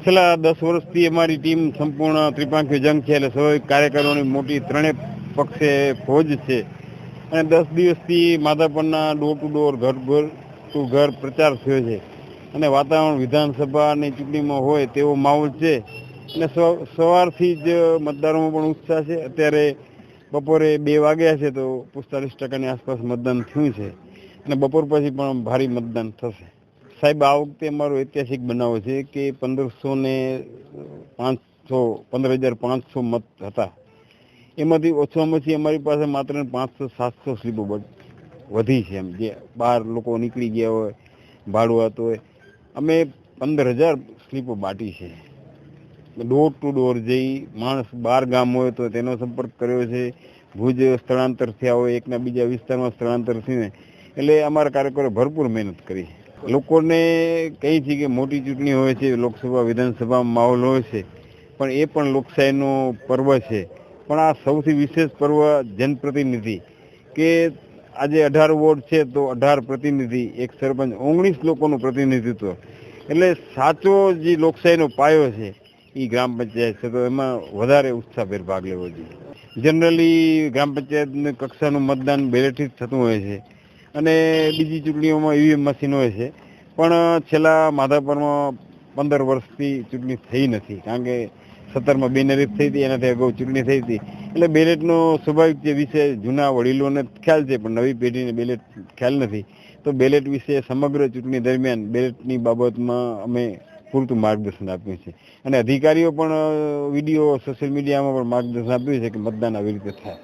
છેલ્લા 10 વર્ષથી અમારી ટીમ સંપૂર્ણ ત્રિપાંખીય જંગ છે, એટલે સ્વાભાવિક કાર્યકરોની મોટી ત્રણેય પક્ષે ફોજ છે અને 10 દિવસથી માધાપરના ડોર ટુ ડોર, ઘર ટુ ઘર પ્રચાર થયો છે અને વાતાવરણ વિધાનસભાની ચૂંટણીમાં હોય તેવો માહોલ છે અને સવારથી જ મતદારોમાં પણ ઉત્સાહ છે. અત્યારે બપોરે 2 વાગ્યા છે તો 45% આસપાસ મતદાન થયું છે અને બપોર પછી પણ ભારે મતદાન થશે. સાહેબ, આ વખતે અમારો ઐતિહાસિક બનાવ છે કે 15,500 મત હતા. એમાંથી ઓછામાં ઓછી અમારી પાસે માત્ર 500-700 સ્લીપો વધી છે. એમ જે બહાર લોકો નીકળી ગયા હોય, ભાડુઆત હોય, અમે 15,000 સ્લીપો બાટી છે. ડોર ટુ ડોર જઈ માણસ 12 ગામ હોય તો તેનો સંપર્ક કર્યો છે. ભુજ સ્થળાંતર થયા હોય, એકના બીજા વિસ્તારમાં સ્થળાંતર થઈને, એટલે અમારા કાર્યકરોએ ભરપૂર મહેનત કરી. લોકોને કહી છે કે મોટી ચૂંટણી હોય છે, લોકસભા વિધાનસભામાં માહોલ હોય છે, પણ એ પણ લોકશાહીનો પર્વ છે. પણ આ સૌથી વિશેષ પર્વ જનપ્રતિનિધિ, કે આજે 18 વોર્ડ છે તો 18 પ્રતિનિધિ, એક સરપંચ, 19 લોકોનું પ્રતિનિધિત્વ, એટલે સાચો જે લોકશાહીનો પાયો છે એ ગ્રામ પંચાયત છે. તો એમાં વધારે ઉત્સાહભેર ભાગ લેવો જોઈએ. જનરલી ગ્રામ પંચાયતની કક્ષાનું મતદાન બેલેટથી જ થતું હોય છે અને બીજી ચૂંટણીઓમાં ઈવીએમ મશીન હોય છે, પણ છેલ્લા માધાપરમાં 15 વર્ષથી ચૂંટણી થઈ નથી, કારણ કે 17માં બિનહરીફ થઈ હતી, એનાથી અગાઉ ચૂંટણી થઈ હતી. એટલે બેલેટનો સ્વાભાવિક જે વિષય જૂના વડીલોને ખ્યાલ છે, પણ નવી પેઢીને બેલેટ ખ્યાલ નથી. તો બેલેટ વિશે સમગ્ર ચૂંટણી દરમિયાન બેલેટની બાબતમાં અમે પૂરતું માર્ગદર્શન આપ્યું છે અને અધિકારીઓ પણ વિડીયો સોશિયલ મીડિયામાં પણ માર્ગદર્શન આપ્યું છે કે મતદાન આવી રીતે થાય.